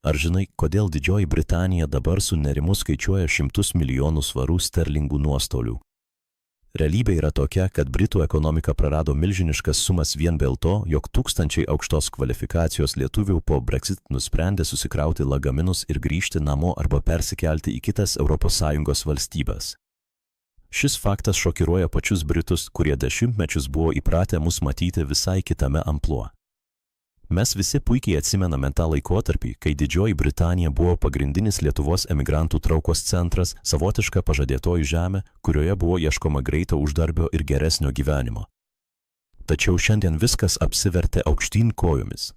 Ar žinai, kodėl Didžioji Britanija dabar su nerimu skaičiuoja šimtus milijonų svarų sterlingų nuostolių? Realybė yra tokia, kad Britų ekonomika prarado milžiniškas sumas vien dėl to, jog tūkstančiai aukštos kvalifikacijos lietuvių po Brexit nusprendė susikrauti lagaminus ir grįžti namo arba persikelti į kitas ES valstybes. Šis faktas šokiruoja pačius Britus, kurie dešimtmečius buvo įpratę mus matyti visai kitame amplua. Mes visi puikiai atsimename tą laikotarpį, kai Didžioji Britanija buvo pagrindinis Lietuvos emigrantų traukos centras, savotiška pažadėtoji žemė, kurioje buvo ieškoma greito uždarbio ir geresnio gyvenimo. Tačiau šiandien viskas apsivertė aukštyn kojomis.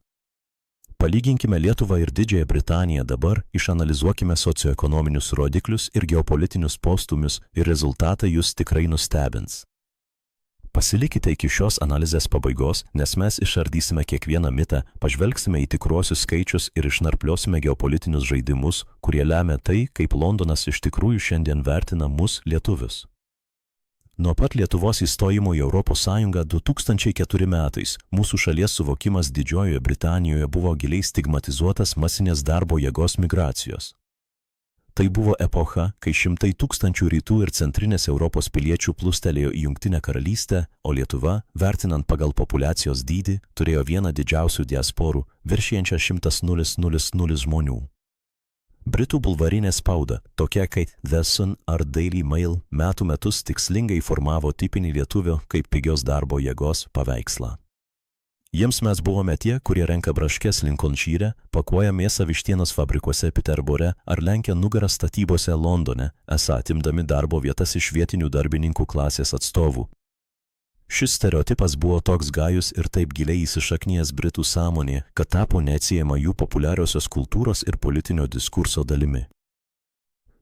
Palyginkime Lietuvą ir Didžiąją Britaniją dabar, išanalizuokime socioekonominius rodiklius ir geopolitinius postūmius ir rezultatai jūs tikrai nustebins. Pasilikite iki šios analizės pabaigos, nes mes išardysime kiekvieną mitą, pažvelgsime į tikruosius skaičius ir išnarpliosime geopolitinius žaidimus, kurie lemia tai, kaip Londonas iš tikrųjų šiandien vertina mus lietuvius. Nuo pat Lietuvos įstojimo į ES 2004 metais mūsų šalies suvokimas Didžiojoje Britanijoje buvo giliai stigmatizuotas masinės darbo jėgos migracijos. Tai buvo epocha, kai šimtai tūkstančių rytų ir centrinės Europos piliečių plūstelėjo į Jungtinę karalystę, o Lietuva, vertinant pagal populiacijos dydį, turėjo vieną didžiausių diasporų, viršijančią 100,000 žmonių. Britų bulvarinė spauda, tokia kaip The Sun ar Daily Mail, metų metus tikslingai formavo tipinį lietuvio kaip pigios darbo jėgos paveikslą. Jiems mes buvome tie, kurie renka braškes Lincolnshire, pakuoja mėsą vištienos fabrikuose Peterbore ar lenkia nugarą statybose Londone, esą atimdami darbo vietas iš vietinių darbininkų klasės atstovų. Šis stereotipas buvo toks gajus ir taip giliai įsišaknijęs Britų sąmonėje, kad tapo neatsiejama jų populiariosios kultūros ir politinio diskurso dalimi.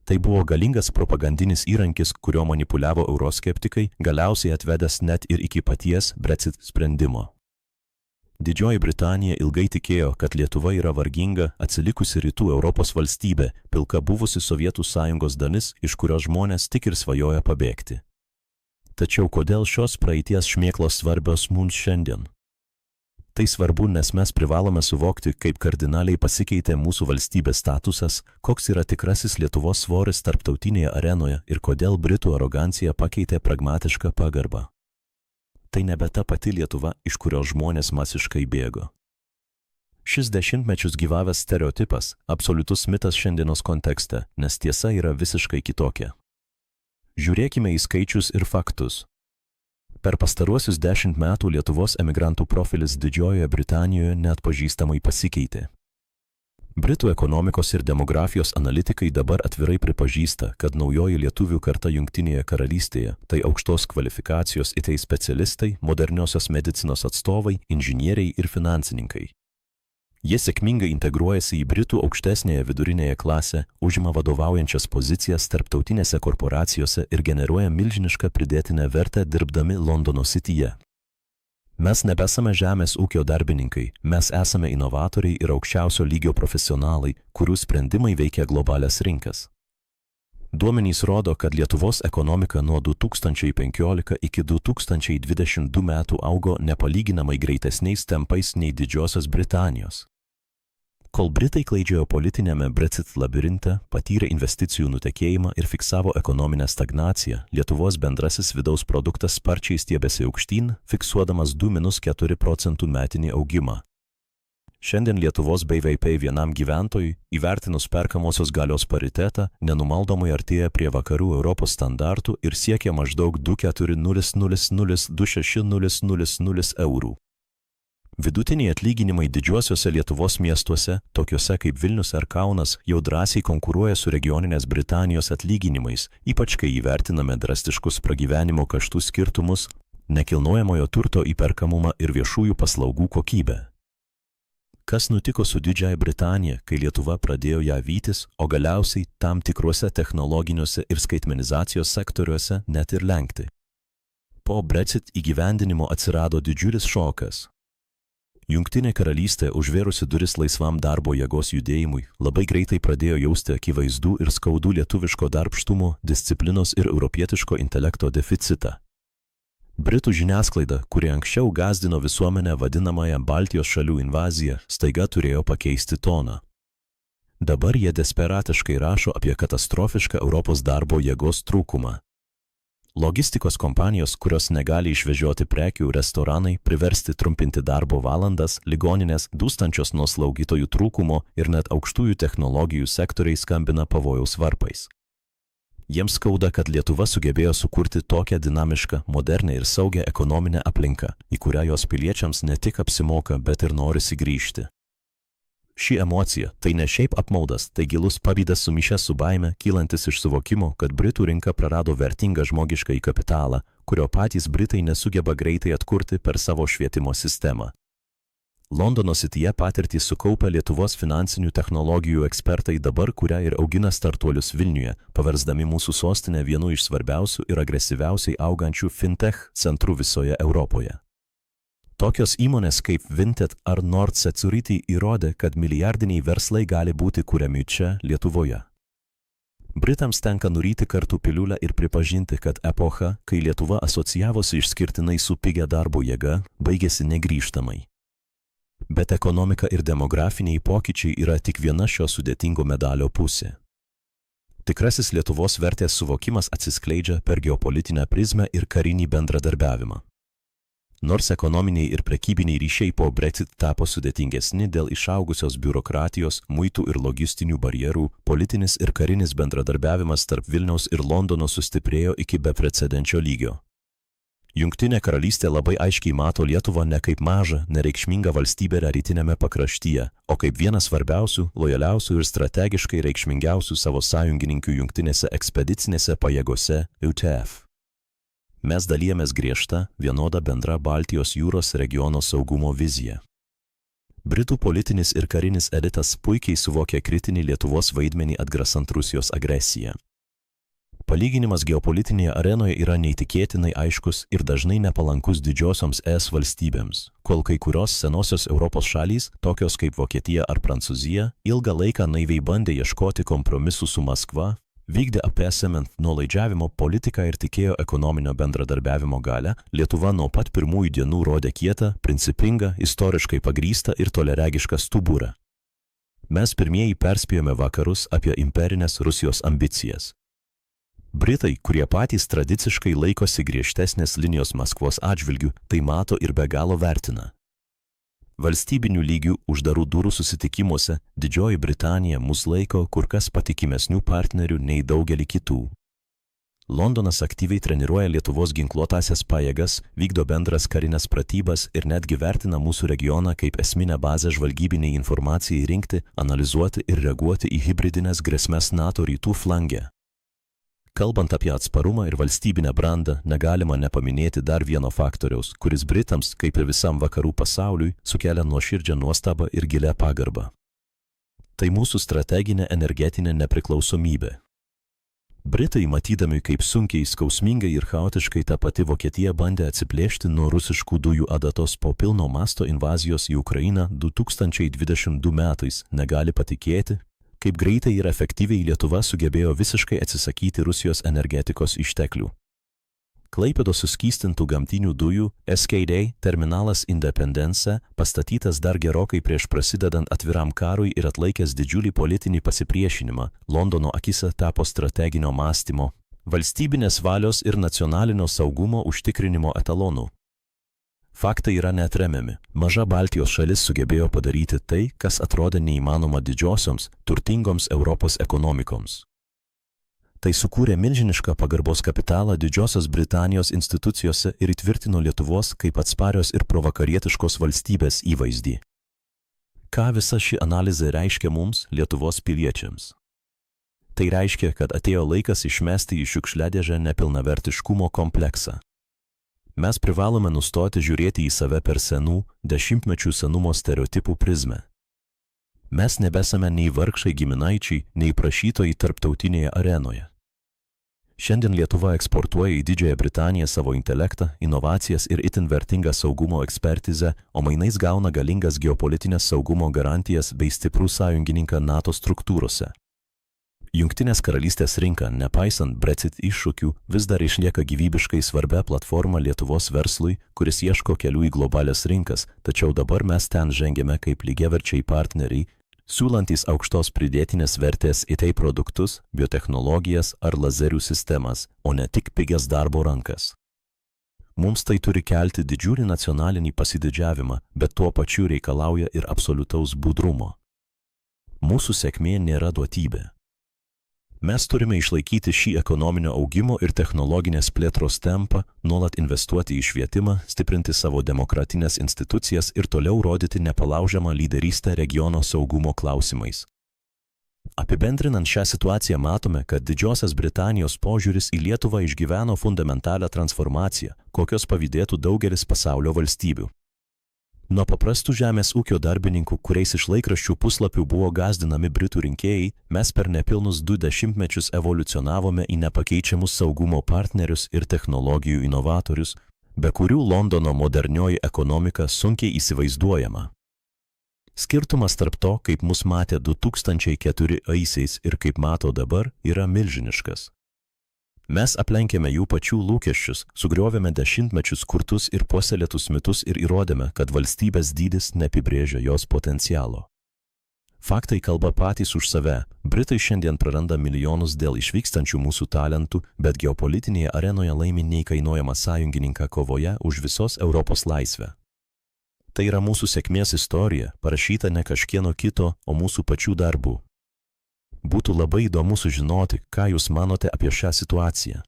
Tai buvo galingas propagandinis įrankis, kurio manipuliavo euroskeptikai, galiausiai atvedęs net ir iki paties Brexit sprendimo. Didžioji Britanija ilgai tikėjo, kad Lietuva yra varginga, atsilikusi rytų Europos valstybė, pilka buvusi Sovietų sąjungos dalis, iš kurios žmonės tik ir svajoja pabėgti. Tačiau kodėl šios praeities šmėklos svarbios mums šiandien? Tai svarbu, nes mes privalome suvokti, kaip kardinaliai pasikeitė mūsų valstybės statusas, koks yra tikrasis Lietuvos svoris tarptautinėje arenoje ir kodėl Britų arogancija pakeitė pragmatišką pagarbą. Tai nebe ta pati Lietuva, iš kurios žmonės masiškai bėgo. Šis dešimtmečius gyvavęs stereotipas, absoliutus mitas šiandienos kontekste, nes tiesa yra visiškai kitokia. Žiūrėkime į skaičius ir faktus. Per pastaruosius 10 metų Lietuvos emigrantų profilis Didžiojoje Britanijoje neatpažįstamai pasikeitė. Britų ekonomikos ir demografijos analitikai dabar atvirai pripažįsta, kad naujoji lietuvių karta Jungtinėje karalystėje – tai aukštos kvalifikacijos IT specialistai, moderniosios medicinos atstovai, inžinieriai ir finansininkai. Jie sėkmingai integruojasi į Britų aukštesnėje vidurinėje klasę, užima vadovaujančias pozicijas tarptautinėse korporacijose ir generuoja milžinišką pridėtinę vertę dirbdami Londono Cityje. Mes nebesame žemės ūkio darbininkai, mes esame inovatoriai ir aukščiausio lygio profesionalai, kurių sprendimai veikia globalias rinkas. Duomenys rodo, kad Lietuvos ekonomika nuo 2015 iki 2022 metų augo nepalyginamai greitesniais tempais nei Didžiosios Britanijos. Kol Britai klaidžiojo politinėme Brexit labirinte, patyrė investicijų nutekėjimą ir fiksavo ekonominę stagnaciją, Lietuvos bendrasis vidaus produktas sparčiai stiebėsi aukštyn, fiksuodamas 2–4 procentų metinį augimą. Šiandien Lietuvos BVP vienam gyventojui, įvertinus perkamosios galios paritetą, nenumaldomai artėja prie vakarų Europos standartų ir siekia maždaug 2,400–2,600 eurų. Vidutiniai atlyginimai didžiuosiuose Lietuvos miestuose, tokiuose kaip Vilnius ar Kaunas, jau drąsiai konkuruoja su regioninės Britanijos atlyginimais, ypač kai įvertiname drastiškus pragyvenimo kaštų skirtumus, nekilnojamojo turto įperkamumą ir viešųjų paslaugų kokybę. Kas nutiko su Didžiąja Britanija, kai Lietuva pradėjo ją vytis, o galiausiai tam tikruose technologiniuose ir skaitmenizacijos sektoriuose net ir lenkti? Po Brexit įgyvendinimo atsirado didžiulis šokas. Jungtinė karalystė, užvėrusi duris laisvam darbo jėgos judėjimui, labai greitai pradėjo jausti akivaizdų ir skaudų lietuviško darbštumo, disciplinos ir europietiško intelekto deficitą. Britų žiniasklaida, kuri anksčiau gąsdino visuomenę vadinamąją Baltijos šalių invaziją, staiga turėjo pakeisti toną. Dabar jie desperatiškai rašo apie katastrofišką Europos darbo jėgos trūkumą. Logistikos kompanijos, kurios negali išvežioti prekių, restoranai priversti trumpinti darbo valandas, ligoninės dūstančios nuo slaugytojų trūkumo ir net aukštųjų technologijų sektoriai skambina pavojaus varpais. Jiems skauda, kad Lietuva sugebėjo sukurti tokią dinamišką, modernę ir saugią ekonominę aplinką, į kurią jos piliečiams ne tik apsimoka, bet ir norisi grįžti. Ši emocija tai ne šiaip apmaudas, tai gilus pavydas sumišęs su baime, kylantis iš suvokimo, kad Britų rinka prarado vertingą žmogiškąjį kapitalą, kurio patys Britai nesugeba greitai atkurti per savo švietimo sistemą. Londono sityje patirtį sukaupę Lietuvos finansinių technologijų ekspertai dabar kuria ir augina startuolius Vilniuje, paversdami mūsų sostinę vienu iš svarbiausių ir agresyviausiai augančių fintech centrų visoje Europoje. Tokios įmonės kaip Vinted ar Nord Security įrodė, kad milijardiniai verslai gali būti kuriami čia, Lietuvoje. Britams tenka nuryti kartu piliulę ir pripažinti, kad epocha, kai Lietuva asocijavosi išskirtinai su pigia darbo jėga, baigėsi negrįžtamai. Bet ekonomika ir demografiniai pokyčiai yra tik viena šio sudėtingo medalio pusė. Tikrasis Lietuvos vertės suvokimas atsiskleidžia per geopolitinę prizmę ir karinį bendradarbiavimą. Nors ekonominiai ir prekybiniai ryšiai po Brexit tapo sudėtingesni dėl išaugusios biurokratijos, muitų ir logistinių barjerų, politinis ir karinis bendradarbiavimas tarp Vilniaus ir Londono sustiprėjo iki beprecedenčio lygio. Jungtinė karalystė labai aiškiai mato Lietuvą ne kaip mažą, nereikšmingą valstybę rytiniame pakraštyje, o kaip vieną svarbiausių, lojaliausių ir strategiškai reikšmingiausių savo sąjungininkių jungtinėse ekspedicinėse pajėgose UTF. Mes dalijamės griežtą, vienodą bendrą Baltijos jūros regiono saugumo viziją. Britų politinis ir karinis elitas puikiai suvokia kritinį Lietuvos vaidmenį atgrasant Rusijos agresiją. Palyginimas geopolitinėje arenoje yra neįtikėtinai aiškus ir dažnai nepalankus didžiosioms ES valstybėms, kol kai kurios senosios Europos šalys, tokios kaip Vokietija ar Prancūzija, ilgą laiką naiviai bandė ieškoti kompromisų su Maskva, vykdė apesement nuolaidžiavimo politiką ir tikėjo ekonominio bendradarbiavimo galią, Lietuva nuo pat pirmųjų dienų rodė kietą, principingą, istoriškai pagrįstą ir toleregišką stuburą. Mes pirmieji perspėjome vakarus apie imperinės Rusijos ambicijas. Britai, kurie patys tradiciškai laikosi griežtesnės linijos Maskvos atžvilgių, tai mato ir be galo vertina. Valstybinių lygių uždarų durų susitikimuose Didžioji Britanija mus laiko kur kas patikimesnių partnerių nei daugelį kitų. Londonas aktyviai treniruoja Lietuvos ginkluotąsias pajėgas, vykdo bendras karinės pratybas ir netgi vertina mūsų regioną kaip esminę bazę žvalgybiniai informacijai rinkti, analizuoti ir reaguoti į hibridinės grėsmes NATO rytų flange. Kalbant apie atsparumą ir valstybinę brandą, negalima nepaminėti dar vieno faktoriaus, kuris Britams, kaip ir visam vakarų pasauliui, sukelia nuoširdžią nuostabą ir gilią pagarbą. Tai mūsų strateginė energetinė nepriklausomybė. Britai, matydami, kaip sunkiai, skausmingai ir chaotiškai ta pati Vokietija bandė atsiplėšti nuo rusiškų dujų adatos po pilno masto invazijos į Ukrainą 2022 metais, negali patikėti, kaip greitai ir efektyviai Lietuva sugebėjo visiškai atsisakyti Rusijos energetikos išteklių. Klaipėdos suskystintų gamtinių dujų SKD terminalas Independence, pastatytas dar gerokai prieš prasidedant atviram karui ir atlaikęs didžiulį politinį pasipriešinimą, Londono akyse tapo strateginio mąstymo, valstybinės valios ir nacionalinio saugumo užtikrinimo etalonų. Faktai yra neatremiami. Maža Baltijos šalis sugebėjo padaryti tai, kas atrodė neįmanoma didžiosioms, turtingoms Europos ekonomikoms. Tai sukūrė milžinišką pagarbos kapitalą Didžiosios Britanijos institucijose ir įtvirtino Lietuvos kaip atsparios ir provakarietiškos valstybės įvaizdį. Ką visa ši analizė reiškia mums, Lietuvos piliečiams? Tai reiškia, kad atėjo laikas išmesti į šiukšliadėžę nepilnavertiškumo kompleksą. Mes privalome nustoti žiūrėti į save per senų, dešimtmečių senumo stereotipų prizmę. Mes nebesame nei vargšai giminaičiai, nei prašytojai tarptautinėje arenoje. Šiandien Lietuva eksportuoja į Didžiąją Britaniją savo intelektą, inovacijas ir itin vertingą saugumo ekspertizę, o mainais gauna galingas geopolitinės saugumo garantijas bei stiprų sąjungininką NATO struktūrose. Jungtinės karalystės rinka, nepaisant Brexit iššūkių, vis dar išlieka gyvybiškai svarbia platforma Lietuvos verslui, kuris ieško kelių į globalias rinkas, tačiau dabar mes ten žengiame kaip lygiaverčiai partneriai, siūlantys aukštos pridėtinės vertės IT produktus, biotechnologijas ar lazerių sistemas, o ne tik pigias darbo rankas. Mums tai turi kelti didžiulį nacionalinį pasididžiavimą, bet tuo pačiu reikalauja ir absoliutaus budrumo. Mūsų sėkmė nėra duotybė. Mes turime išlaikyti šį ekonominio augimo ir technologinės plėtros tempą, nuolat investuoti į švietimą, stiprinti savo demokratinės institucijas ir toliau rodyti nepalaužiamą lyderystę regiono saugumo klausimais. Apibendrinant šią situaciją matome, kad Didžiosios Britanijos požiūris į Lietuvą išgyveno fundamentalią transformaciją, kokios pavydėtų daugelis pasaulio valstybių. Nuo paprastų žemės ūkio darbininkų, kuriais iš laikraščių puslapių buvo gąsdinami Britų rinkėjai, mes per nepilnus 20 mečius evoliucionavome į nepakeičiamus saugumo partnerius ir technologijų inovatorius, be kurių Londono modernioji ekonomika sunkiai įsivaizduojama. Skirtumas tarp to, kaip mus matė 2004-aisiais ir kaip mato dabar, yra milžiniškas. Mes aplenkėme jų pačių lūkesčius, sugriovėme dešimtmečius kurtus ir puoselėtus mitus ir įrodėme, kad valstybės dydis neapibrėžia jos potencialo. Faktai kalba patys už save. Britai šiandien praranda milijonus dėl išvykstančių mūsų talentų, bet geopolitinėje arenoje laimi neįkainojamą sąjungininką kovoje už visos Europos laisvę. Tai yra mūsų sėkmės istorija, parašyta ne kažkieno kito, o mūsų pačių darbų. Būtų labai įdomu sužinoti, ką jūs manote apie šią situaciją.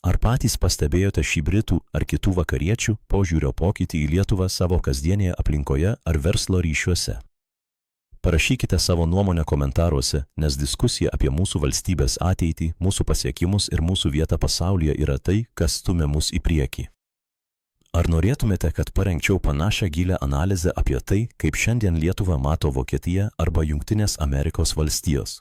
Ar patys pastebėjote šį Britų ar kitų vakariečių požiūrio pokytį į Lietuvą savo kasdienėje aplinkoje ar verslo ryšiuose? Parašykite savo nuomonę komentaruose, nes diskusija apie mūsų valstybės ateitį, mūsų pasiekimus ir mūsų vietą pasaulyje yra tai, kas stumia mus į priekį. Ar norėtumėte, kad parengčiau panašią gilią analizę apie tai, kaip šiandien Lietuvą mato Vokietija arba Jungtinės Amerikos valstijos?